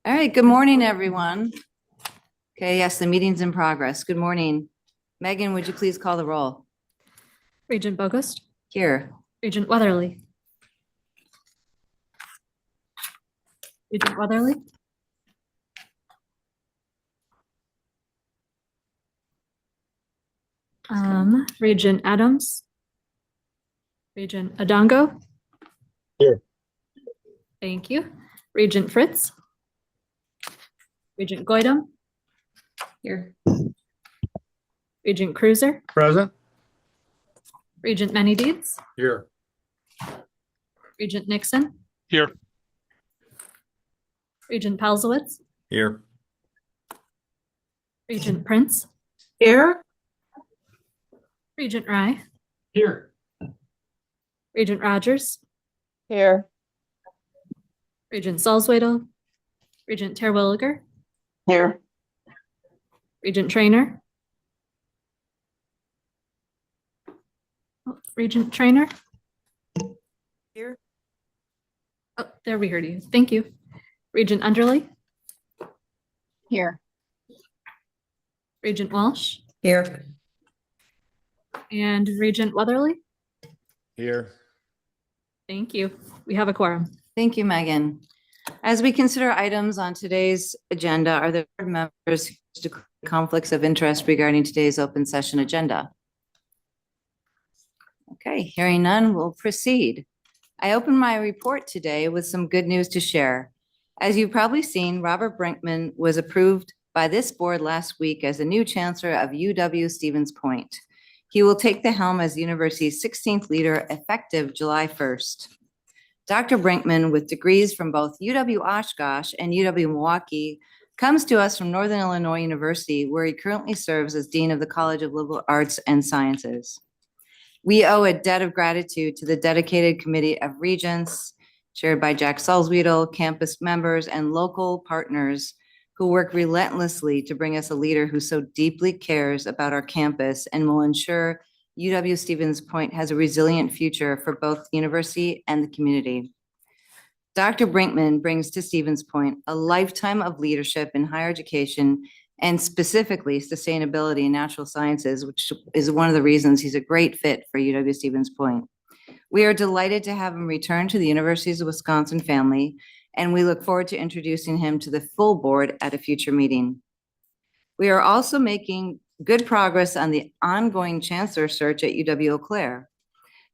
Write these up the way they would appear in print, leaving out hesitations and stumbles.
All right, good morning, everyone. Okay, yes, the meeting's in progress. Good morning. Megan, would you please call the roll? Regent Bogost, Here. Regent Weatherly. Regent Weatherly. Regent Adams. Regent Adongo. Here. Thank you. Regent Fritz. Regent Goydam. Here. Regent Cruiser. Present. Regent Manydeeds. Here. Regent Nixon. Here. Regent Palzowitz. Here. Regent Prince. Here. Regent Rye. Here. Regent Rogers. Here. Regent Salzwedel. Regent Terwilliger. Here. Regent Trainer. Regent Trainer. Here. Oh, there, we heard you. Thank you. Regent Underley. Here. Regent Walsh. Here. And Regent Weatherly. Here. Thank you. We have a quorum. Thank you, Megan. As we consider items on today's agenda, are there board members who declare conflicts of interest regarding today's open session agenda? Okay, hearing none, we'll proceed. I open my report today with some good news to share. As you've probably seen, Robert Brinkman was approved by this board last week as the new chancellor of UW-Stevens Point. He will take the helm as the university's 16th leader effective July 1st. Dr. Brinkman, with degrees from both UW-Oshkosh and UW-Milwaukee, comes to us from Northern Illinois University, where he currently serves as Dean of the College of Liberal Arts and Sciences. We owe a debt of gratitude to the dedicated committee of Regents, chaired by Jack Salzwedel, campus members, and local partners who work relentlessly to bring us a leader who so deeply cares about our campus and will ensure UW-Stevens Point has a resilient future for both the university and the community. Dr. Brinkman brings to Stevens Point a lifetime of leadership in higher education and specifically sustainability and natural sciences, which is one of the reasons he's a great fit for UW-Stevens Point. We are delighted to have him return to the Universities of Wisconsin family, and we look forward to introducing him to the full board at a future meeting. We are also making good progress on the ongoing chancellor search at UW-Eau Claire.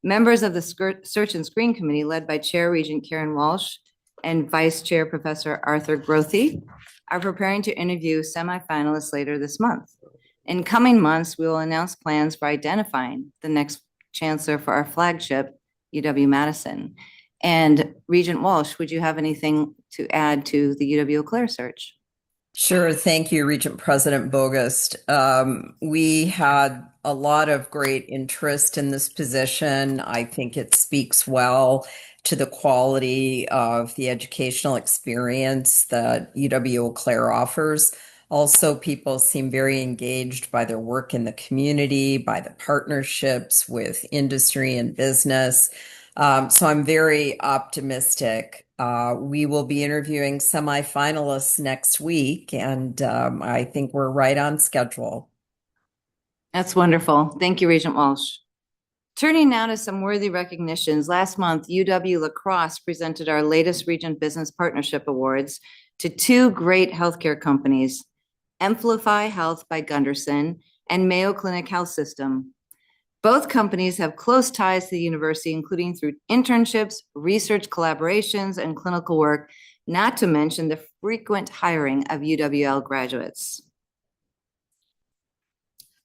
Members of the Search and Screen Committee, led by Chair Regent Karen Walsh and Vice Chair Professor Arthur Grothe, are preparing to interview semifinalists later this month. In coming months, we will announce plans for identifying the next chancellor for our flagship, UW-Madison. And Regent Walsh, would you have anything to add to the UW-Eau Claire search? Sure. Thank you, Regent President Bogost. We had a lot of great interest in this position. I think it speaks well to the quality of the educational experience that UW-Eau Claire offers. Also, people seem very engaged by their work in the community, by the partnerships with industry and business. So I'm very optimistic. We will be interviewing semifinalists next week, and I think we're right on schedule. That's wonderful. Thank you, Regent Walsh. Turning now to some worthy recognitions. Last month, UW La Crosse presented our latest Regent Business Partnership Awards to two great healthcare companies, Amplify Health by Gunderson and Mayo Clinic Health System. Both companies have close ties to the university, including through internships, research collaborations, and clinical work, not to mention the frequent hiring of UWL graduates.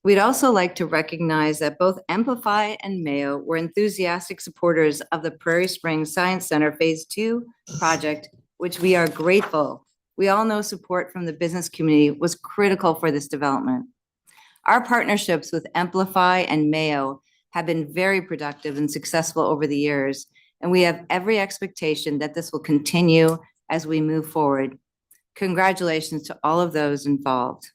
We'd also like to recognize that both Amplify and Mayo were enthusiastic supporters of the Prairie Springs Science Center Phase 2 project, which we are grateful. We all know support from the business community was critical for this development. Our partnerships with Amplify and Mayo have been very productive and successful over the years, and we have every expectation that this will continue as we move forward. Congratulations to all of those involved.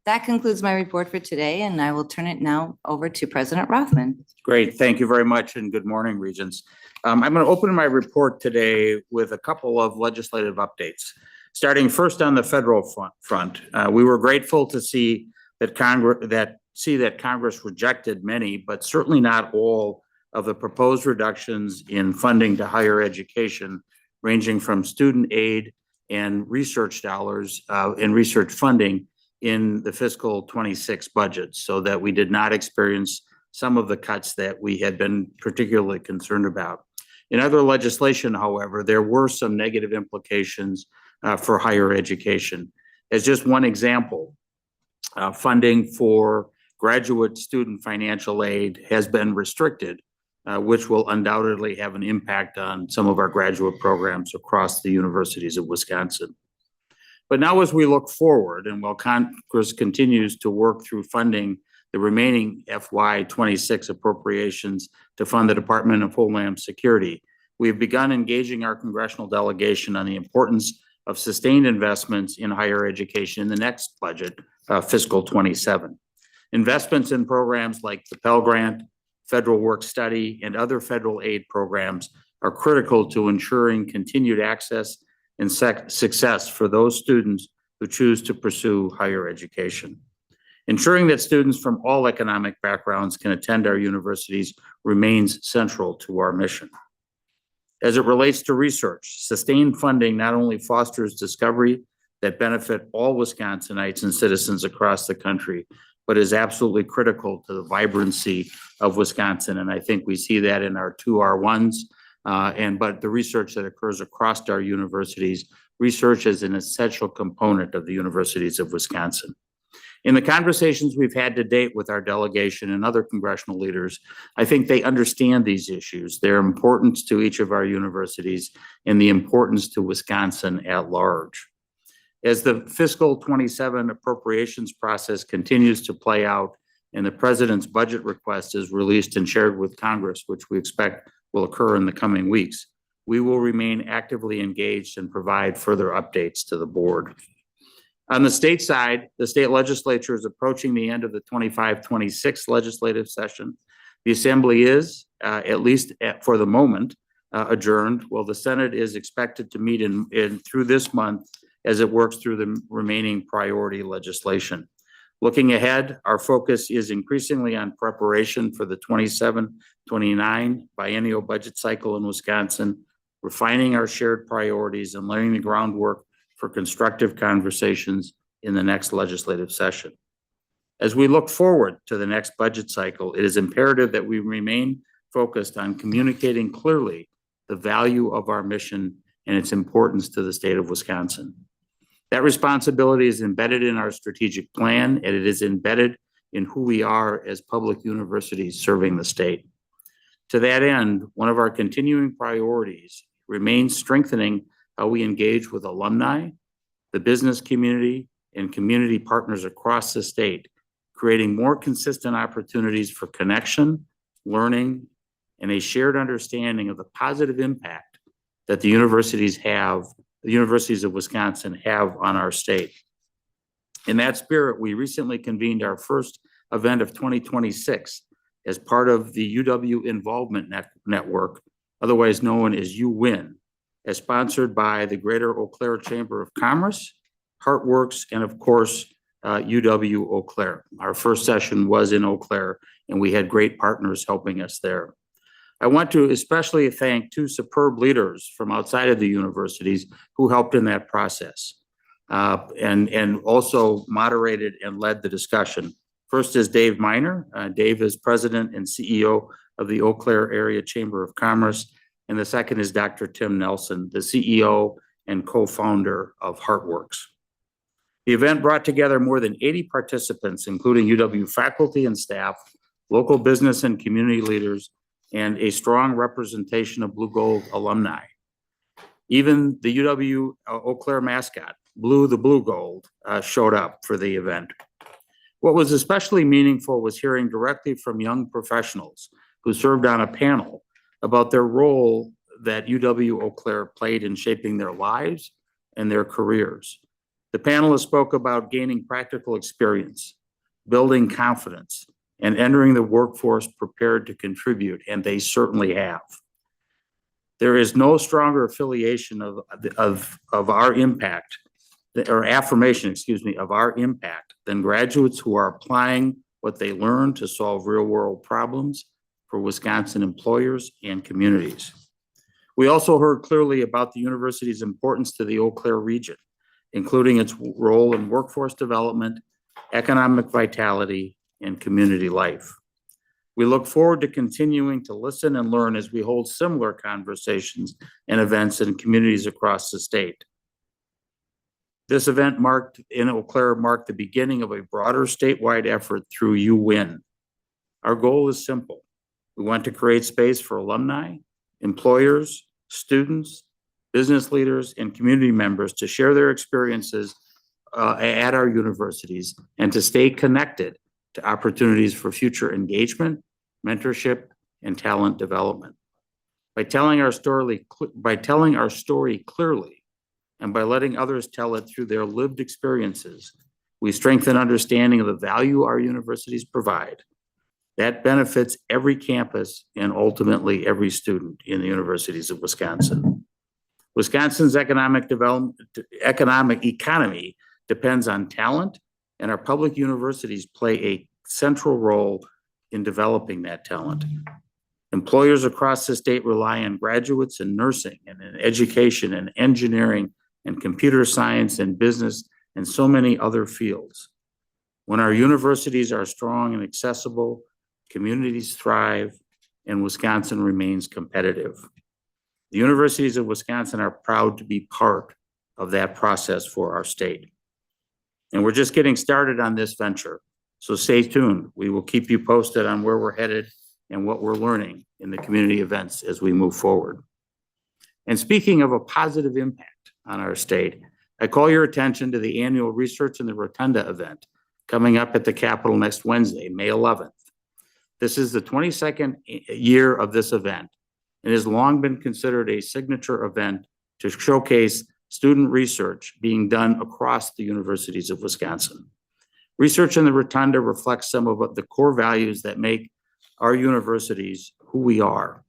That concludes my report for today, and I will turn it now over to President Rothman. Great. Thank you very much, and good morning, Regents. I'm going to open my report today with a couple of legislative updates. Starting first on the federal front, we were grateful to see that Congress rejected many, but certainly not all, of the proposed reductions in funding to higher education, ranging from student aid and research dollars and research funding in the fiscal 26 budget, so that we did not experience some of the cuts that we had been particularly concerned about. In other legislation, however, there were some negative implications for higher education. As just one example, funding for graduate student financial aid has been restricted, which will undoubtedly have an impact on some of our graduate programs across the universities of Wisconsin. But now, as we look forward, and while Congress continues to work through funding the remaining FY26 appropriations to fund the Department of Homeland Security, we have begun engaging our congressional delegation on the importance of sustained investments in higher education in the next budget, fiscal 27. Investments in programs like the Pell Grant, Federal Work Study, and other federal aid programs are critical to ensuring continued access and success for those students who choose to pursue higher education. Ensuring that students from all economic backgrounds can attend our universities remains central to our mission. As it relates to research, sustained funding not only fosters discovery that benefit all Wisconsinites and citizens across the country, but is absolutely critical to the vibrancy of Wisconsin. And I think we see that in our 2R1s, but the research that occurs across our universities, research is an essential component of the universities of Wisconsin. In the conversations we've had to date with our delegation and other congressional leaders, I think they understand these issues, their importance to each of our universities, and the importance to Wisconsin at large. As the fiscal 27 appropriations process continues to play out and the president's budget request is released and shared with Congress, which we expect will occur in the coming weeks, we will remain actively engaged and provide further updates to the board. On the state side, the state legislature is approaching the end of the 25-26 legislative session. The assembly is, at least for the moment, adjourned, while the Senate is expected to meet through this month as it works through the remaining priority legislation. Looking ahead, our focus is increasingly on preparation for the 27-29 biennial budget cycle in Wisconsin, refining our shared priorities and laying the groundwork for constructive conversations in the next legislative session. As we look forward to the next budget cycle, it is imperative that we remain focused on communicating clearly the value of our mission and its importance to the state of Wisconsin. That responsibility is embedded in our strategic plan, and it is embedded in who we are as public universities serving the state. To that end, one of our continuing priorities remains strengthening how we engage with alumni, the business community, and community partners across the state, creating more consistent opportunities for connection, learning, and a shared understanding of the positive impact that the universities of Wisconsin have on our state. In that spirit, we recently convened our first event of 2026 as part of the UW Involvement Network, otherwise known as UWIN, as sponsored by the Greater Eau Claire Chamber of Commerce, HeartWorks, and of course, UW Eau Claire. Our first session was in Eau Claire, and we had great partners helping us there. I want to especially thank two superb leaders from outside of the universities who helped in that process and also moderated and led the discussion. First is Dave Miner. Dave is president and CEO of the Eau Claire Area Chamber of Commerce. And the second is Dr. Tim Nelson, the CEO and co-founder of HeartWorks. The event brought together more than 80 participants, including UW faculty and staff, local business and community leaders, and a strong representation of Blue Gold alumni. Even the UW Eau Claire mascot, Blue the Blue Gold, showed up for the event. What was especially meaningful was hearing directly from young professionals who served on a panel about their role that UW Eau Claire played in shaping their lives and their careers. The panelists spoke about gaining practical experience, building confidence, and entering the workforce prepared to contribute, and they certainly have. There is no stronger affiliation of our impact or affirmation, excuse me, of our impact than graduates who are applying what they learn to solve real-world problems for Wisconsin employers and communities. We also heard clearly about the university's importance to the Eau Claire region, including its role in workforce development, economic vitality, and community life. We look forward to continuing to listen and learn as we hold similar conversations and events in communities across the state. This event in Eau Claire marked the beginning of a broader statewide effort through You Win. Our goal is simple. We want to create space for alumni, employers, students, business leaders, and community members to share their experiences at our universities and to stay connected to opportunities for future engagement, mentorship, and talent development. By telling our story clearly, and by letting others tell it through their lived experiences, we strengthen understanding of the value our universities provide. That benefits every campus and ultimately every student in the universities of Wisconsin. Wisconsin's economy depends on talent, and our public universities play a central role in developing that talent. Employers across the state rely on graduates in nursing and in education and engineering and computer science and business and so many other fields. When our universities are strong and accessible, communities thrive, and Wisconsin remains competitive. The universities of Wisconsin are proud to be part of that process for our state. And we're just getting started on this venture, so stay tuned. We will keep you posted on where we're headed and what we're learning in the community events as we move forward. And speaking of a positive impact on our state, I call your attention to the annual Research in the Rotunda event coming up at the Capitol next Wednesday, May 11th. This is the 22nd year of this event and has long been considered a signature event to showcase student research being done across the universities of Wisconsin. Research in the Rotunda reflects some of the core values that make our universities who we are.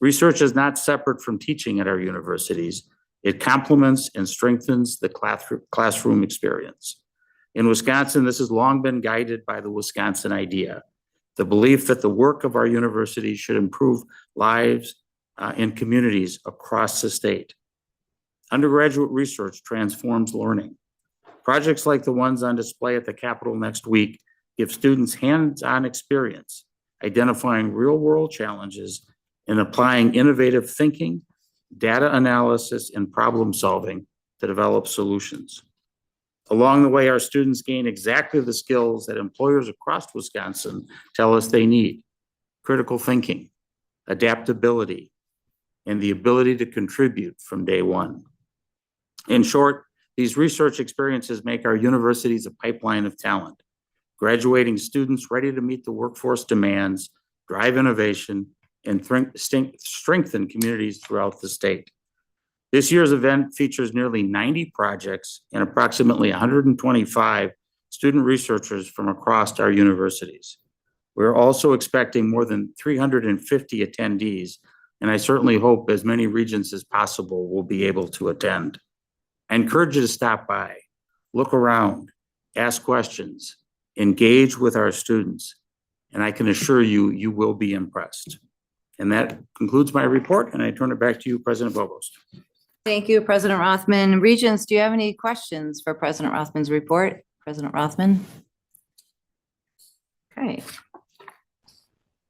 Research is not separate from teaching at our universities. It complements and strengthens the classroom experience. In Wisconsin, this has long been guided by the Wisconsin idea, the belief that the work of our universities should improve lives in communities across the state. Undergraduate research transforms learning. Projects like the ones on display at the Capitol next week give students hands-on experience, identifying real-world challenges and applying innovative thinking, data analysis, and problem solving to develop solutions. Along the way, our students gain exactly the skills that employers across Wisconsin tell us they need: critical thinking, adaptability, and the ability to contribute from day one. In short, these research experiences make our universities a pipeline of talent, graduating students ready to meet the workforce demands, drive innovation, and strengthen communities throughout the state. This year's event features nearly 90 projects and approximately 125 student researchers from across our universities. We're also expecting more than 350 attendees, and I certainly hope as many regents as possible will be able to attend. I encourage you to stop by, look around, ask questions, engage with our students, and I can assure you, you will be impressed. And that concludes my report, and I turn it back to you, President Bogost. Thank you, President Rothman. Regents, do you have any questions for President Rothman's report? President Rothman? Okay.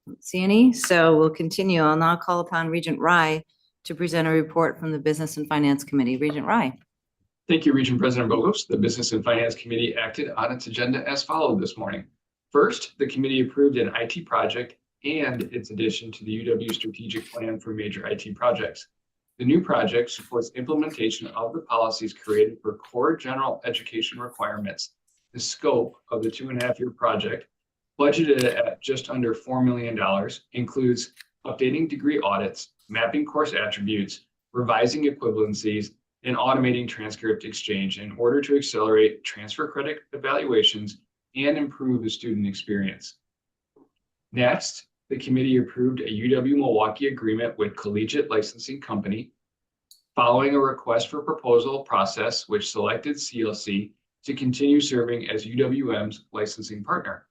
Don't see any, so we'll continue. I'll now call upon Regent Rye to present a report from the Business and Finance Committee. Regent Rye. Thank you, Regent President Bogost. The Business and Finance Committee acted on its agenda as followed this morning. First, the committee approved an IT project and its addition to the UW strategic plan for major IT projects. The new project supports implementation of the policies created for core general education requirements. The scope of the 2.5-year project, budgeted at just under $4 million, includes updating degree audits, mapping course attributes, revising equivalencies, and automating transcript exchange in order to accelerate transfer credit evaluations and improve the student experience. Next, the committee approved a UW-Milwaukee agreement with Collegiate Licensing Company. following a request for proposal process which selected CLC to continue serving as UWM's licensing partner.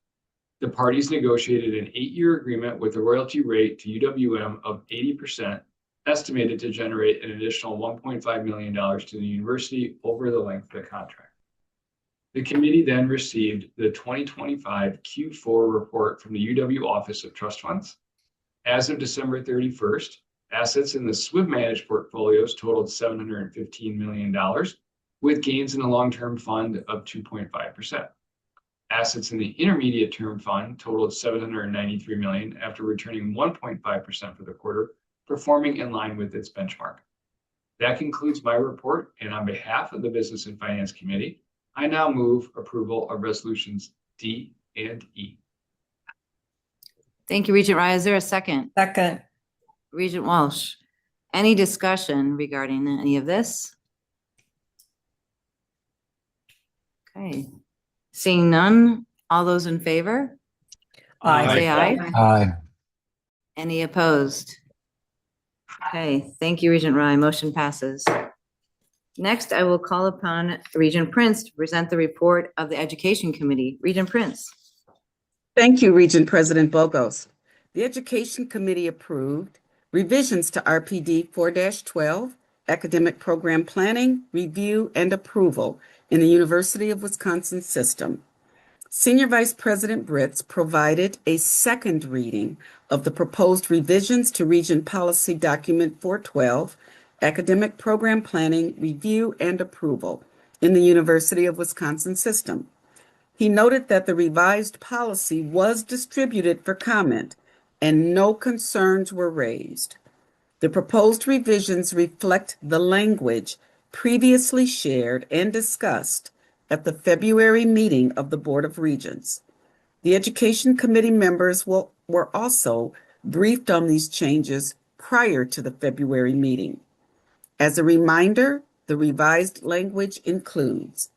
The parties negotiated an 8-year agreement with a royalty rate to UWM of 80%, estimated to generate an additional $1.5 million to the university over the length of the contract. The committee then received the 2025 Q4 report from the UW Office of Trust Funds. As of December 31st, assets in the SWIB managed portfolios totaled $715 million, with gains in the long-term fund of 2.5%. Assets in the intermediate term fund totaled $793 million after returning 1.5% for the quarter, performing in line with its benchmark. That concludes my report, and on behalf of the Business and Finance Committee, I now move approval of resolutions D and E. Thank you, Regent Rye. Is there a second? Second. Regent Walsh, any discussion regarding any of this? Okay, seeing none, all those in favor? Say aye. Aye. Any opposed? Okay, thank you, Regent Rye. Motion passes. Next, I will call upon Regent Prince to present the report of the Education Committee. Regent Prince. Thank you, Regent President Bogos. The Education Committee approved revisions to RPD 4-12, Academic Program Planning, Review, and Approval in the University of Wisconsin system. Senior Vice President Britz provided a second reading of the proposed revisions to Region Policy Document 412, Academic Program Planning, Review, and Approval in the University of Wisconsin system. He noted that the revised policy was distributed for comment and no concerns were raised. The proposed revisions reflect the language previously shared and discussed at the February meeting of the Board of Regents. The Education Committee members were also briefed on these changes prior to the February meeting. As a reminder, the revised language includes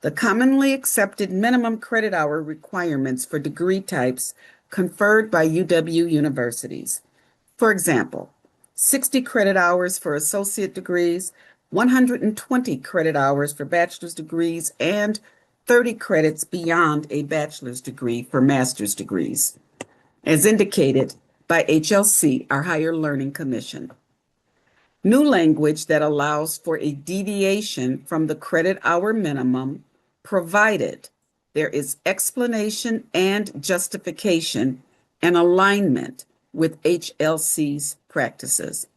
the commonly accepted minimum credit hour requirements for degree types conferred by UW universities. For example, 60 credit hours for associate degrees, 120 credit hours for bachelor's degrees, and 30 credits beyond a bachelor's degree for master's degrees, as indicated by HLC, our Higher Learning Commission. New language that allows for a deviation from the credit hour minimum, provided there is explanation and justification and alignment with HLC's practices.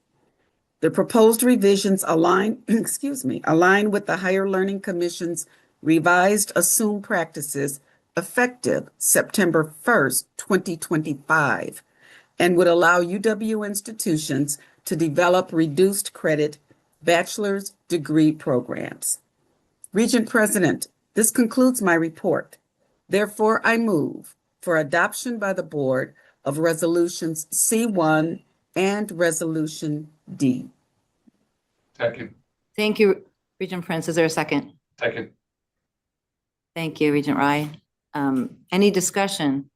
The proposed revisions align with the Higher Learning Commission's revised assumed practices effective September 1st, 2025, and would allow UW institutions to develop reduced credit bachelor's degree programs. Regent President, this concludes my report. Therefore, I move for adoption by the Board of Resolutions C1 and Resolution D. Second. Thank you, Regent Prince. Is there a second? Second. Thank you, Regent Rye. Any discussion?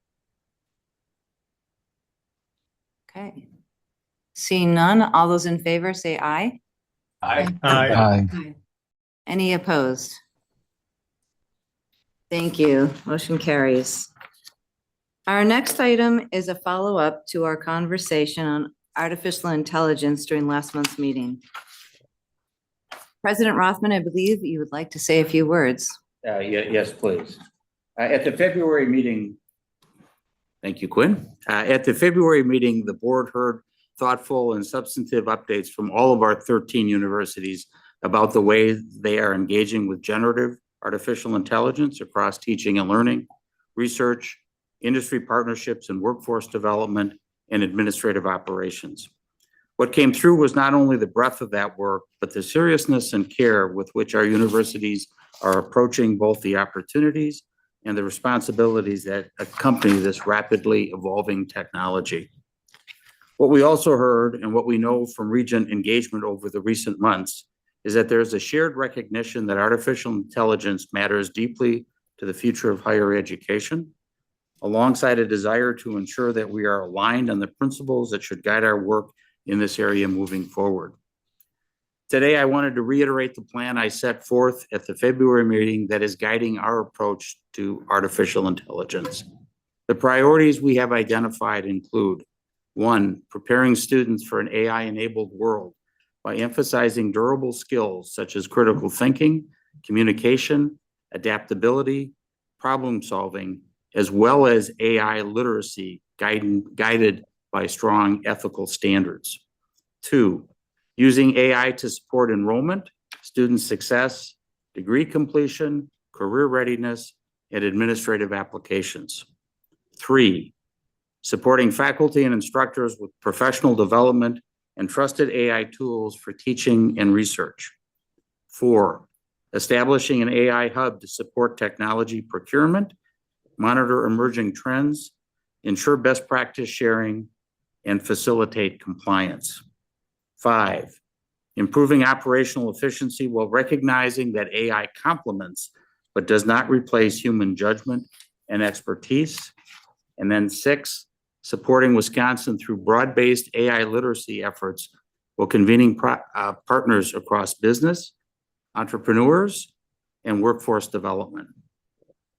Okay. Seeing none, all those in favor say aye. Aye. Aye. Any opposed? Thank you. Motion carries. Our next item is a follow-up to our conversation on artificial intelligence during last month's meeting. President Rothman, I believe you would like to say a few words. Yes, please. At the February meeting, thank you, Quinn. At the February meeting, the board heard thoughtful and substantive updates from all of our 13 universities about the way they are engaging with generative artificial intelligence across teaching and learning, research, industry partnerships, and workforce development and administrative operations. What came through was not only the breadth of that work, but the seriousness and care with which our universities are approaching both the opportunities and the responsibilities that accompany this rapidly evolving technology. What we also heard, and what we know from Regent engagement over the recent months, is that there is a shared recognition that artificial intelligence matters deeply to the future of higher education, alongside a desire to ensure that we are aligned on the principles that should guide our work in this area moving forward. Today, I wanted to reiterate the plan I set forth at the February meeting that is guiding our approach to artificial intelligence. The priorities we have identified include: 1, preparing students for an AI-enabled world by emphasizing durable skills such as critical thinking, communication, adaptability, problem solving, as well as AI literacy guided by strong ethical standards. 2, using AI to support enrollment, student success, degree completion, career readiness, and administrative applications. 3, supporting faculty and instructors with professional development and trusted AI tools for teaching and research. 4, establishing an AI hub to support technology procurement, monitor emerging trends, ensure best practice sharing, and facilitate compliance. 5, improving operational efficiency while recognizing that AI complements but does not replace human judgment and expertise. And then 6, supporting Wisconsin through broad-based AI literacy efforts while convening partners across business, entrepreneurs, and workforce development.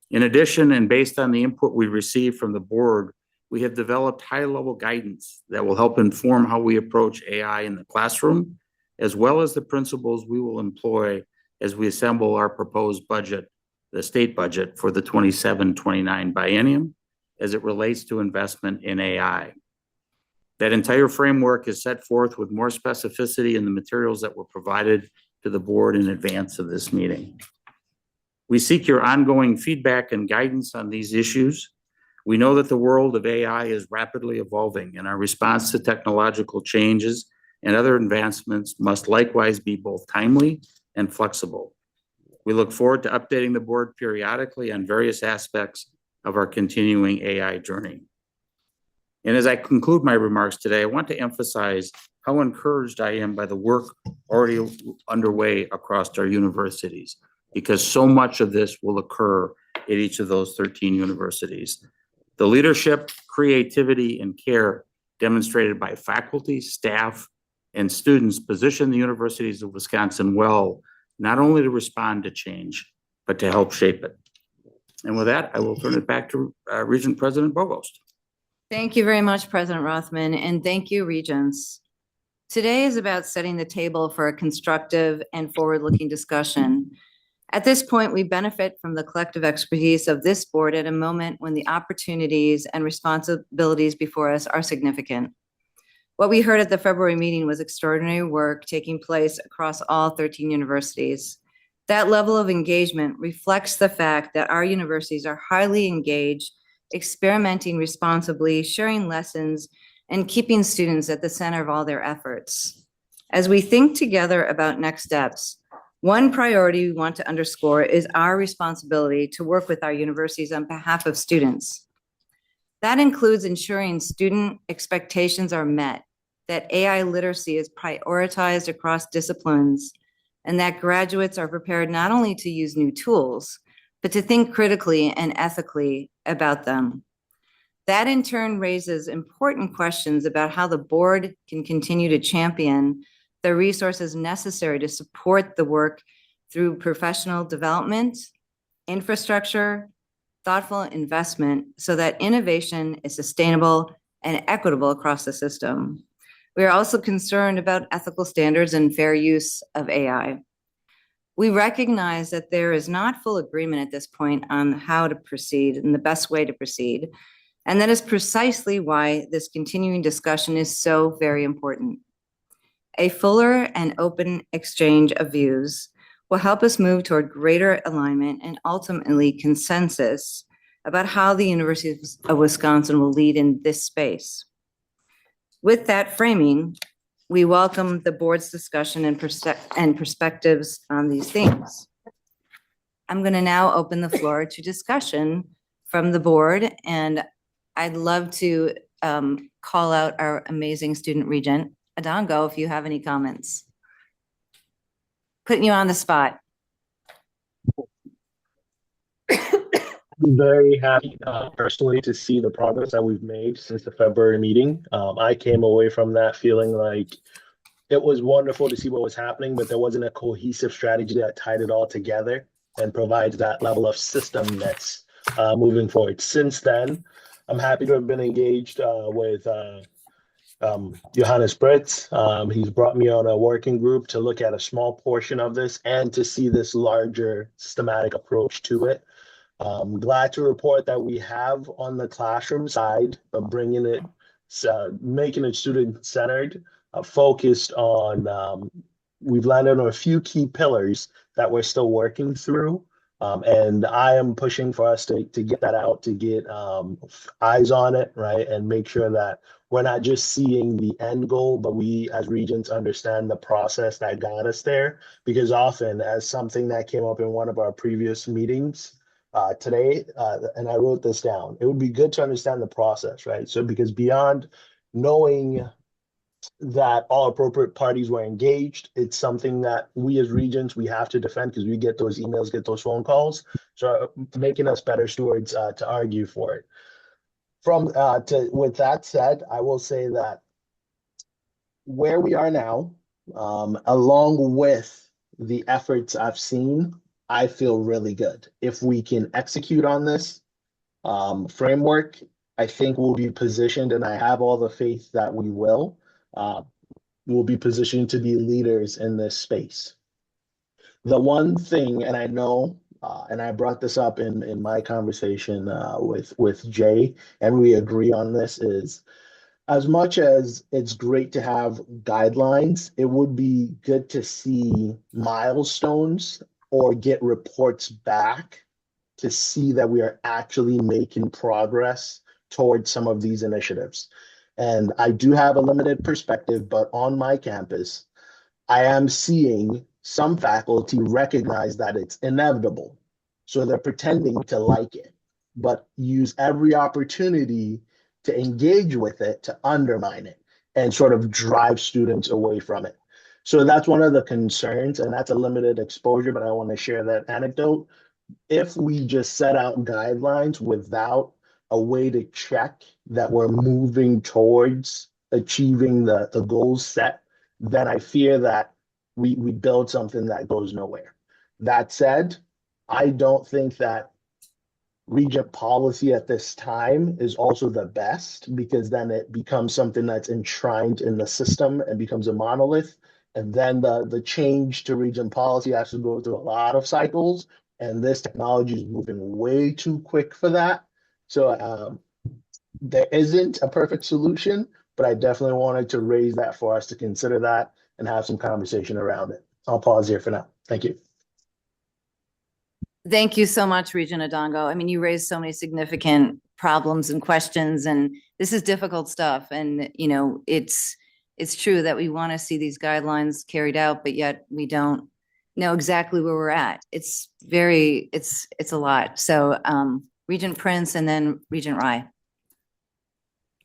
In addition, and based on the input we received from the board, we have developed high-level guidance that will help inform how we approach AI in the classroom, as well as the principles we will employ as we assemble our proposed budget, the state budget for the 27-29 biennium, as it relates to investment in AI. That entire framework is set forth with more specificity in the materials that were provided to the board in advance of this meeting. We seek your ongoing feedback and guidance on these issues. We know that the world of AI is rapidly evolving, and our response to technological changes and other advancements must likewise be both timely and flexible. We look forward to updating the board periodically on various aspects of our continuing AI journey. And as I conclude my remarks today, I want to emphasize how encouraged I am by the work already underway across our universities, because so much of this will occur at each of those 13 universities. The leadership, creativity, and care demonstrated by faculty, staff, and students position the universities of Wisconsin well, not only to respond to change, but to help shape it. And with that, I will turn it back to Regent President Bogost. Thank you very much, President Rothman, and thank you, Regents. Today is about setting the table for a constructive and forward-looking discussion. At this point, we benefit from the collective expertise of this board at a moment when the opportunities and responsibilities before us are significant. What we heard at the February meeting was extraordinary work taking place across all 13 universities. That level of engagement reflects the fact that our universities are highly engaged, experimenting responsibly, sharing lessons, and keeping students at the center of all their efforts. As we think together about next steps, one priority we want to underscore is our responsibility to work with our universities on behalf of students. That includes ensuring student expectations are met, that AI literacy is prioritized across disciplines, and that graduates are prepared not only to use new tools, but to think critically and ethically about them. That in turn raises important questions about how the board can continue to champion the resources necessary to support the work through professional development, infrastructure, thoughtful investment, so that innovation is sustainable and equitable across the system. We are also concerned about ethical standards and fair use of AI. We recognize that there is not full agreement at this point on how to proceed and the best way to proceed. And that is precisely why this continuing discussion is so very important. A fuller and open exchange of views will help us move toward greater alignment and ultimately consensus about how the University of Wisconsin will lead in this space. With that framing, we welcome the board's discussion and perspectives on these themes. I'm going to now open the floor to discussion from the board, and I'd love to call out our amazing student regent, Adongo, if you have any comments. Putting you on the spot. I'm very happy personally to see the progress that we've made since the February meeting. I came away from that feeling like it was wonderful to see what was happening, but there wasn't a cohesive strategy that tied it all together and provides that level of systemness moving forward. Since then, I'm happy to have been engaged with Johannes Britz. He's brought me on a working group to look at a small portion of this and to see this larger systematic approach to it. I'm glad to report that we have on the classroom side of bringing it, making it student-centered, focused on, we've landed on a few key pillars that we're still working through. And I am pushing for us to get that out, to get eyes on it, right? And make sure that we're not just seeing the end goal, but we as Regents understand the process that got us there. Because often, as something that came up in one of our previous meetings today, and I wrote this down, it would be good to understand the process, right? So because beyond knowing that all appropriate parties were engaged, it's something that we as Regents, we have to defend because we get those emails, get those phone calls. So making us better stewards to argue for it. With that said, I will say that where we are now, along with the efforts I've seen, I feel really good. If we can execute on this framework, I think we'll be positioned, and I have all the faith that we will. We'll be positioned to be leaders in this space. The one thing, and I know, and I brought this up in my conversation with Jay, and we agree on this, is as much as it's great to have guidelines, it would be good to see milestones or get reports back to see that we are actually making progress towards some of these initiatives. And I do have a limited perspective, but on my campus, I am seeing some faculty recognize that it's inevitable. So they're pretending to like it, but use every opportunity to engage with it, to undermine it, and sort of drive students away from it. So that's one of the concerns, and that's a limited exposure, but I want to share that anecdote. If we just set out guidelines without a way to check that we're moving towards achieving the goals set, then I fear that we build something that goes nowhere. That said, I don't think that Regent policy at this time is also the best, because then it becomes something that's enshrined in the system and becomes a monolith. And then the change to Regent policy has to go through a lot of cycles, and this technology is moving way too quick for that. So there isn't a perfect solution, but I definitely wanted to raise that for us to consider that and have some conversation around it. I'll pause here for now. Thank you. Thank you so much, Regent Adongo. I mean, you raised so many significant problems and questions, and this is difficult stuff. And, you know, it's true that we want to see these guidelines carried out, but yet we don't know exactly where we're at. It's a lot. So Regent Prince and then Regent Rye.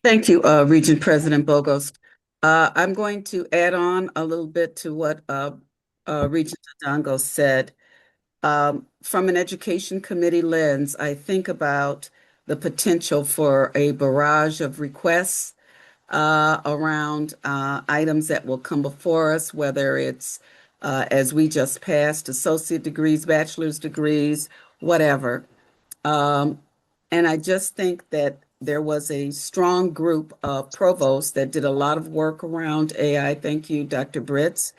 Thank you, Regent President Bogos. I'm going to add on a little bit to what Regent Adongo said. From an education committee lens, I think about the potential for a barrage of requests around items that will come before us, whether it's, as we just passed, associate degrees, bachelor's degrees, whatever. And I just think that there was a strong group of provosts that did a lot of work around AI. Thank you, Dr. Britz,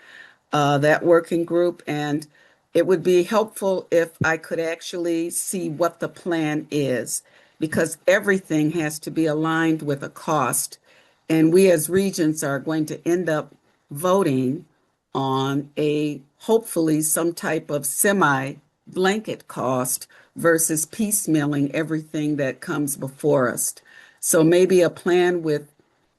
that working group. And it would be helpful if I could actually see what the plan is, because everything has to be aligned with a cost. And we as Regents are going to end up voting on hopefully some type of semi-blanket cost versus piecemealing everything that comes before us. So maybe a plan with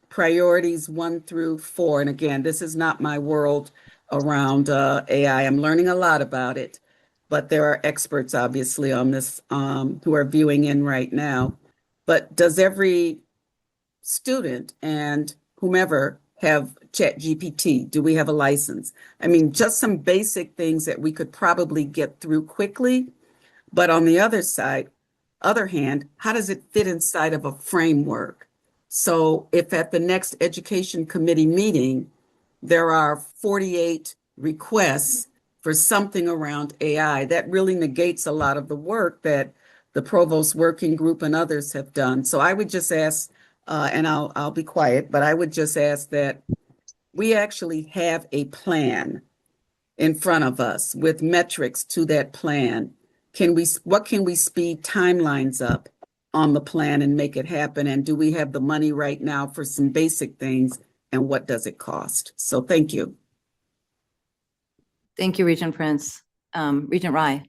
priorities 1 through 4. And again, this is not my world around AI. I'm learning a lot about it, but there are experts obviously on this who are viewing in right now. But does every student and whomever have ChatGPT? Do we have a license? I mean, just some basic things that we could probably get through quickly. But on the other hand, how does it fit inside of a framework? So if at the next education committee meeting, there are 48 requests for something around AI. That really negates a lot of the work that the Provost Working Group and others have done. So I would just ask, and I'll be quiet, but I would just ask that we actually have a plan in front of us with metrics to that plan. What can we speed timelines up on the plan and make it happen? And do we have the money right now for some basic things? And what does it cost? So thank you. Thank you, Regent Prince. Regent Rye.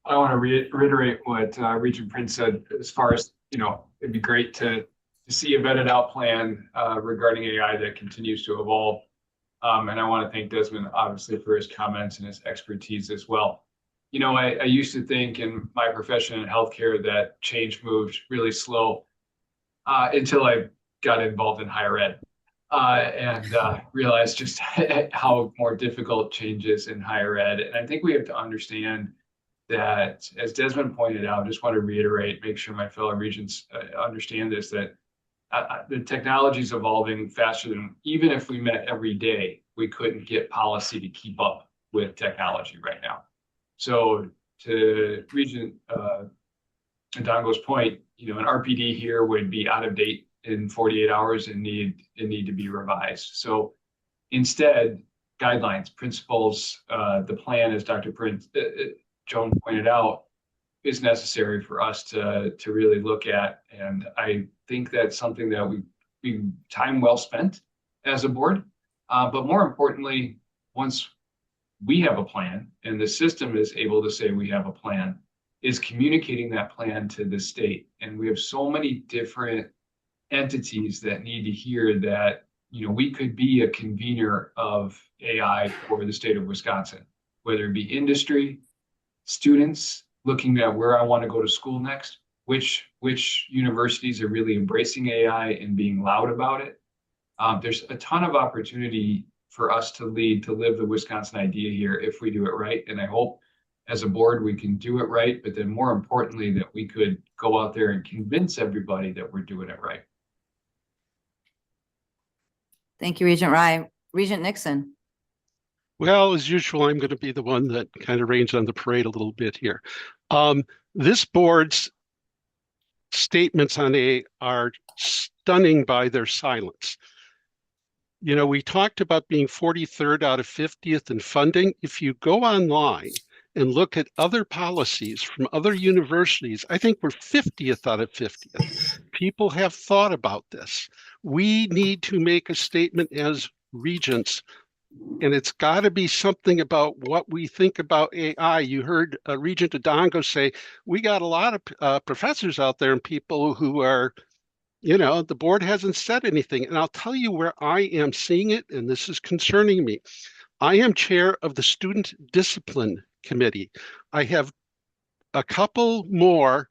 I want to reiterate what Regent Prince said as far as, it'd be great to see a vetted out plan regarding AI that continues to evolve. And I want to thank Desmond, obviously, for his comments and his expertise as well. I used to think in my profession in healthcare that change moved really slow until I got involved in higher ed and realized just how more difficult change is in higher ed. And I think we have to understand that, as Desmond pointed out, just want to reiterate, make sure my fellow regents understand this, that the technology is evolving faster than, even if we met every day, we couldn't get policy to keep up with technology right now. So to Regent Ndongo's point, an RPD here would be out of date in 48 hours and need to be revised. So instead, guidelines, principles, the plan, as Dr. Joan pointed out, is necessary for us to really look at. And I think that's something that we time well spent as a board. But more importantly, once we have a plan and the system is able to say we have a plan, is communicating that plan to the state. And we have so many different entities that need to hear that, we could be a convener of AI for the state of Wisconsin, whether it be industry, students looking at where I want to go to school next, which universities are really embracing AI and being loud about it. There's a ton of opportunity for us to live the Wisconsin idea here if we do it right. And I hope as a board we can do it right, but then more importantly, that we could go out there and convince everybody that we're doing it right. Thank you, Regent Rye. Regent Nixon. Well, as usual, I'm going to be the one that kind of rains on the parade a little bit here. This board's statements on AI are stunning by their silence. We talked about being 43rd out of 50th in funding. If you go online and look at other policies from other universities, I think we're 50th out of 50th. People have thought about this. We need to make a statement as regents, and it's got to be something about what we think about AI. You heard Regent Ndongo say, we got a lot of professors out there and people who are, the board hasn't said anything. And I'll tell you where I am seeing it, and this is concerning me. I am chair of the Student Discipline Committee. I have a couple more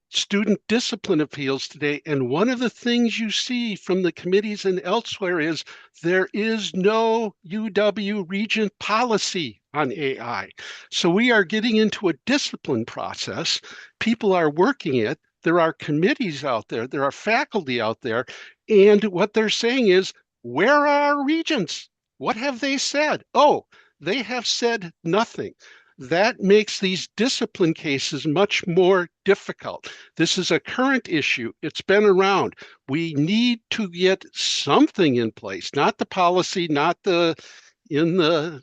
student discipline appeals today, and one of the things you see from the committees and elsewhere is there is no UW Regent policy on AI. So we are getting into a discipline process. People are working it. There are committees out there. There are faculty out there. And what they're saying is, where are our regents? What have they said? Oh, they have said nothing. That makes these discipline cases much more difficult. This is a current issue. It's been around. We need to get something in place, not the policy, not in the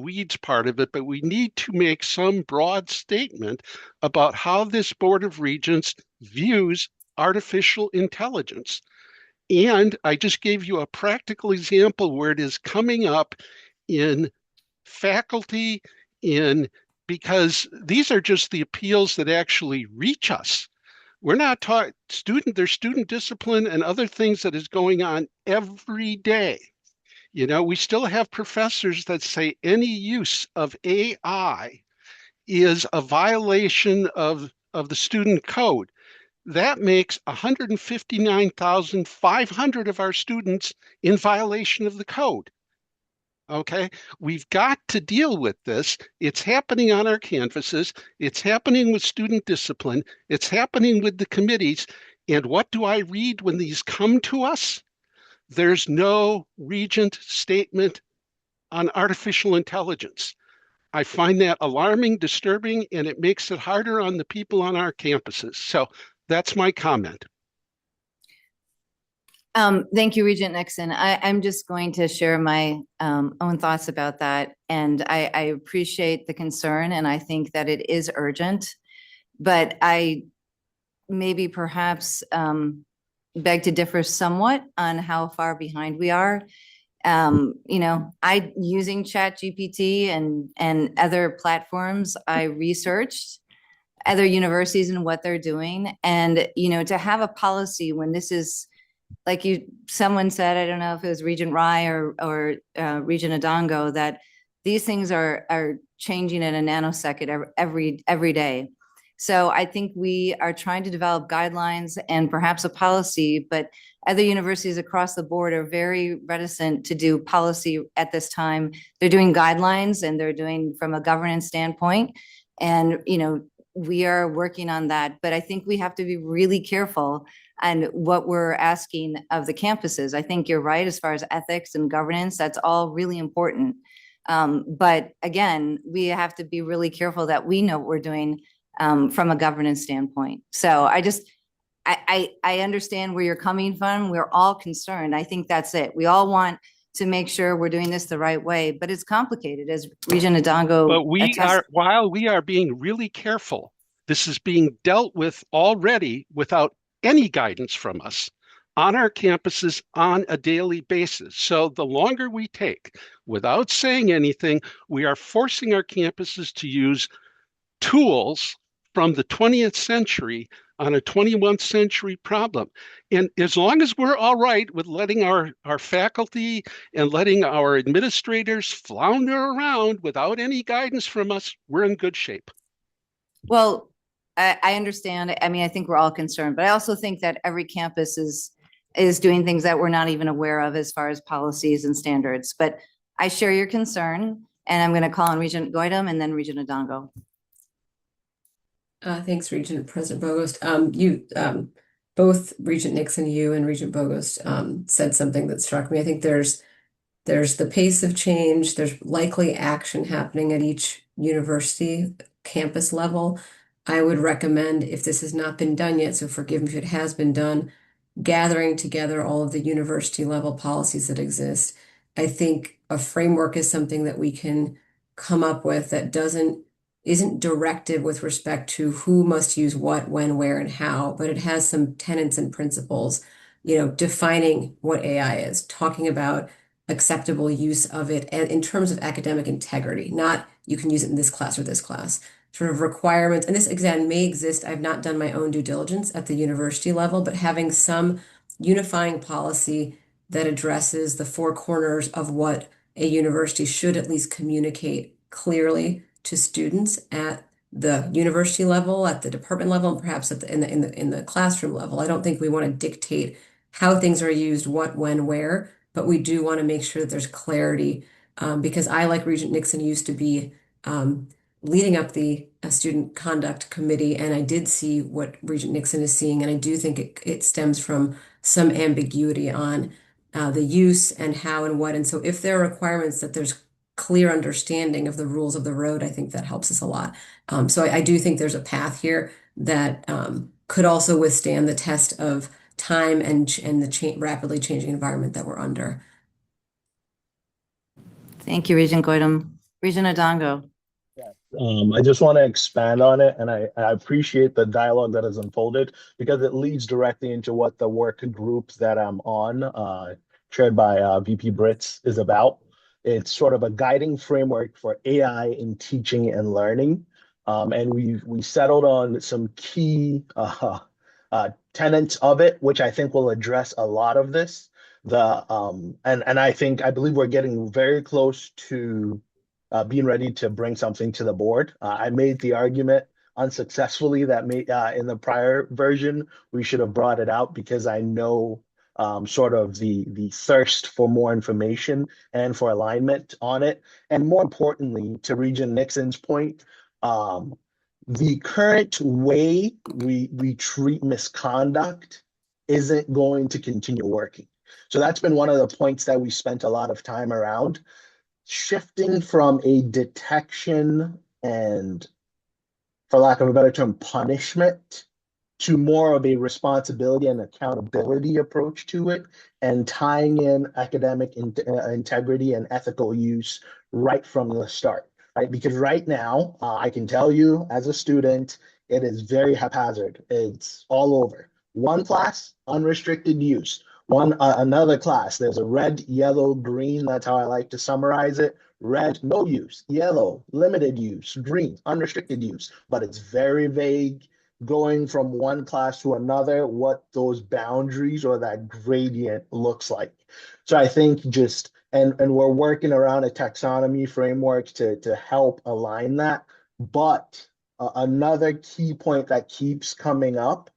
weeds part of it, but we need to make some broad statement about how this Board of Regents views artificial intelligence. And I just gave you a practical example where it is coming up in faculty, because these are just the appeals that actually reach us. We're not taught there's student discipline and other things that is going on every day. We still have professors that say any use of AI is a violation of the student code. That makes 159,500 of our students in violation of the code. Okay, we've got to deal with this. It's happening on our campuses. It's happening with student discipline. It's happening with the committees. And what do I read when these come to us? there's no Regent statement on artificial intelligence. I find that alarming, disturbing, and it makes it harder on the people on our campuses. So that's my comment. Thank you, Regent Nixon. I'm just going to share my own thoughts about that. And I appreciate the concern, and I think that it is urgent. But I maybe perhaps beg to differ somewhat on how far behind we are. I using ChatGPT and other platforms, I researched other universities and what they're doing. And, to have a policy when this is, like someone said, I don't know if it was Regent Rye or Regent Adongo, that these things are changing in a nanosecond every day. So I think we are trying to develop guidelines and perhaps a policy, but other universities across the board are very reticent to do policy at this time. They're doing guidelines and they're doing from a governance standpoint. And, we are working on that, but I think we have to be really careful on what we're asking of the campuses. I think you're right as far as ethics and governance, that's all really important. But again, we have to be really careful that we know what we're doing from a governance standpoint. So I understand where you're coming from. We're all concerned. I think that's it. We all want to make sure we're doing this the right way, but it's complicated, as Regent Adongo. But while we are being really careful, this is being dealt with already without any guidance from us on our campuses on a daily basis. So the longer we take without saying anything, we are forcing our campuses to use tools from the 20th century on a 21st century problem. And as long as we're all right with letting our faculty and letting our administrators flounder around without any guidance from us, we're in good shape. Well, I understand. I mean, I think we're all concerned, but I also think that every campus is doing things that we're not even aware of as far as policies and standards. But I share your concern, and I'm going to call on Regent Goydam and then Regent Adongo. Thanks, Regent President Bogost. Both Regent Nixon, you and Regent Bogost said something that struck me. I think there's the pace of change. There's likely action happening at each university campus level. I would recommend, if this has not been done yet, so forgive me if it has been done, gathering together all of the university level policies that exist. I think a framework is something that we can come up with that isn't directive with respect to who must use what, when, where, and how, but it has some tenets and principles, defining what AI is, talking about acceptable use of it and in terms of academic integrity, not you can use it in this class or this class, sort of requirements. And this, again, may exist. I've not done my own due diligence at the university level, but having some unifying policy that addresses the four corners of what a university should at least communicate clearly to students at the university level, at the department level, and perhaps in the classroom level. I don't think we want to dictate how things are used, what, when, where, but we do want to make sure that there's clarity, because I, like Regent Nixon, used to be leading up the student conduct committee, and I did see what Regent Nixon is seeing, and I do think it stems from some ambiguity on the use and how and what. And so if there are requirements that there's clear understanding of the rules of the road, I think that helps us a lot. So I do think there's a path here that could also withstand the test of time and the rapidly changing environment that we're under. Thank you, Regent Goydam. Regent Adongo. I just want to expand on it, and I appreciate the dialogue that has unfolded because it leads directly into what the work group that I'm on, chaired by VP Brits, is about. It's sort of a guiding framework for AI in teaching and learning, and we settled on some key tenets of it, which I think will address a lot of this. I believe we're getting very close to being ready to bring something to the board. I made the argument unsuccessfully that in the prior version, we should have brought it out because I know sort of the thirst for more information and for alignment on it. And more importantly, to Regent Nixon's point, the current way we treat misconduct isn't going to continue working. So that's been one of the points that we spent a lot of time around, shifting from a detection and, for lack of a better term, punishment to more of a responsibility and accountability approach to it, and tying in academic integrity and ethical use right from the start, right? Because right now, I can tell you as a student, it is very haphazard. It's all over. One class, unrestricted use. Another class, there's a red, yellow, green. That's how I like to summarize it. Red, no use. Yellow, limited use. Green, unrestricted use. But it's very vague, going from one class to another, what those boundaries or that gradient looks like. So I think just, and we're working around a taxonomy framework to help align that. But another key point that keeps coming up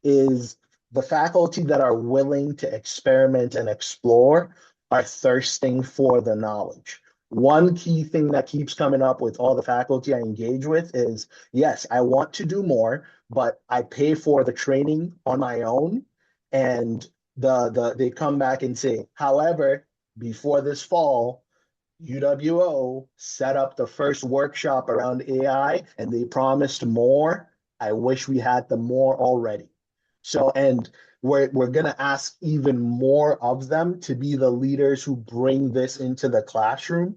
is the faculty that are willing to experiment and explore are thirsting for the knowledge. One key thing that keeps coming up with all the faculty I engage with is, yes, I want to do more, but I pay for the training on my own. And they come back and say, however, before this fall, UWO set up the first workshop around AI and they promised more. I wish we had the more already. So, and we're going to ask even more of them to be the leaders who bring this into the classroom.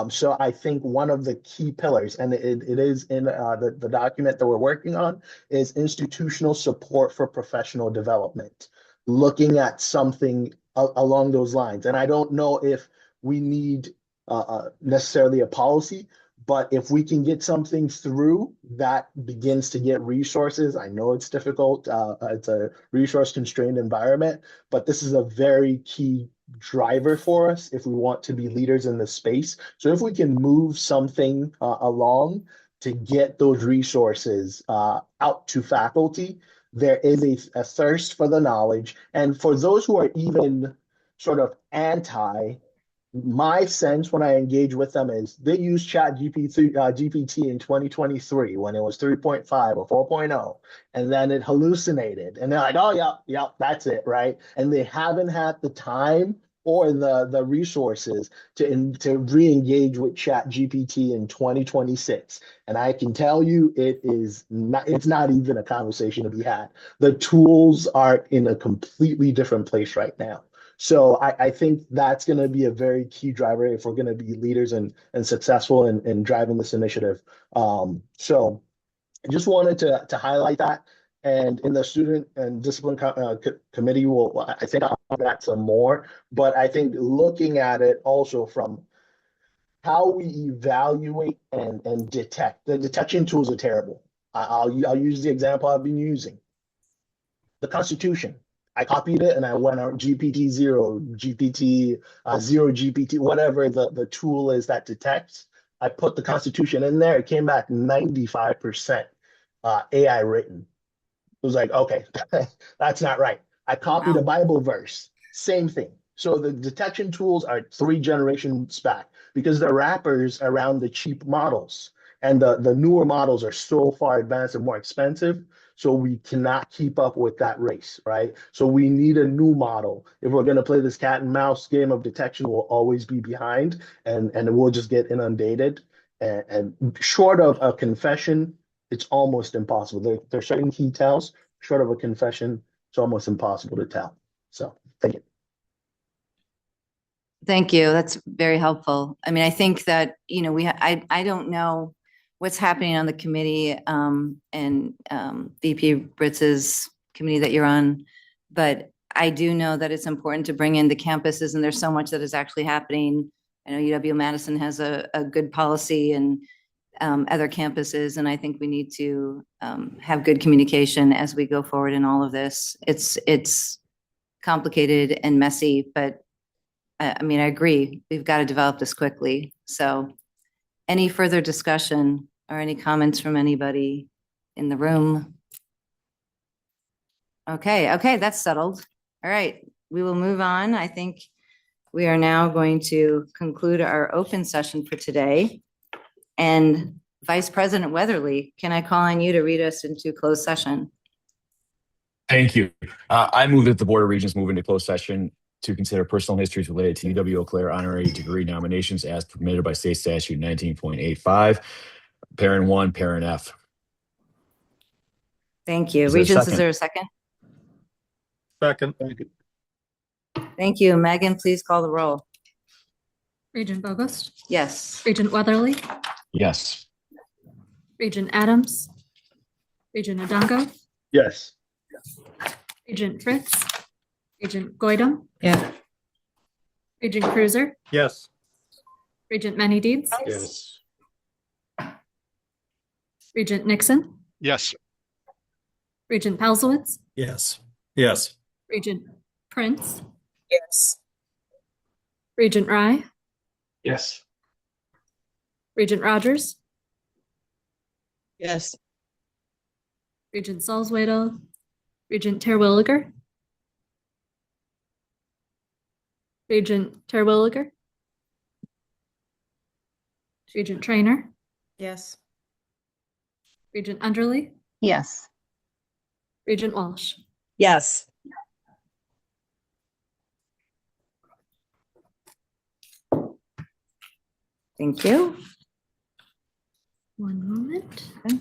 So I think one of the key pillars, and it is in the document that we're working on, is institutional support for professional development, looking at something along those lines. And I don't know if we need necessarily a policy, but if we can get something through that begins to get resources, I know it's difficult. It's a resource constrained environment, but this is a very key driver for us if we want to be leaders in this space. So if we can move something along to get those resources out to faculty, there is a thirst for the knowledge. And for those who are even sort of anti, my sense when I engage with them is they use GPT in 2023 when it was 3.5 or 4.0, and then it hallucinated. And they're like, oh, yeah, that's it, right? And they haven't had the time or the resources to re-engage with GPT in 2026. And I can tell you it's not even a conversation to be had. The tools are in a completely different place right now. So I think that's going to be a very key driver if we're going to be leaders and successful in driving this initiative. So I just wanted to highlight that. And in the student and discipline committee, I think I'll get some more. But I think looking at it also from how we evaluate and detect. The detection tools are terrible. I'll use the example I've been using. The Constitution. I copied it and I went on GPT 0, GPT 0, GPT, whatever the tool is that detects. I put the Constitution in there. It came back 95% AI written. It was like, okay, that's not right. I copied a Bible verse, same thing. So the detection tools are 3 generations back because the wrappers around the cheap models and the newer models are so far advanced and more expensive. So we cannot keep up with that race, right? So we need a new model. If we're going to play this cat and mouse game of detection, we'll always be behind and we'll just get inundated. And short of a confession, it's almost impossible. There are certain key tells. Short of a confession, it's almost impossible to tell. So thank you. Thank you. That's very helpful. I mean, I think that, I don't know what's happening on the committee and VP Britz's committee that you're on, but I do know that it's important to bring in the campuses, and there's so much that is actually happening. I know UW-Madison has a good policy and other campuses, and I think we need to have good communication as we go forward in all of this. It's complicated and messy, but I mean, I agree. We've got to develop this quickly. So any further discussion or any comments from anybody in the room? Okay, that's settled. All right, we will move on. I think we are now going to conclude our open session for today. And Vice President Weatherly, can I call on you to read us into closed session? Thank you. I move that the Board of Regents move into closed session to consider personal histories related to UW Eau Claire honorary degree nominations as permitted by state statute 19.85. Parent 1, parent F. Thank you. Is there a Regents, is second? there a second? Second. Thank you. Megan, please call the roll. Regent Bogost, Yes. Regent Weatherly, Yes. Regent Adams, Regent Odongo, Yes. Regent Fritz, Regent Goydam, Yeah. Regent Cruiser, Yes. Regent Many Deeds, Yes. Regent Nixon, Yes. Regent Pelsowitz, Yes. Yes. Regent Prince, Yes. Regent Rye, Yes. Regent Rogers, Yes. Regent Salzwedel, Regent Terwilliger, Regent Terwilliger, Regent Trainer, Yes. Regent Underly, Yes. Regent Walsh. Yes. Thank you. One moment. Okay.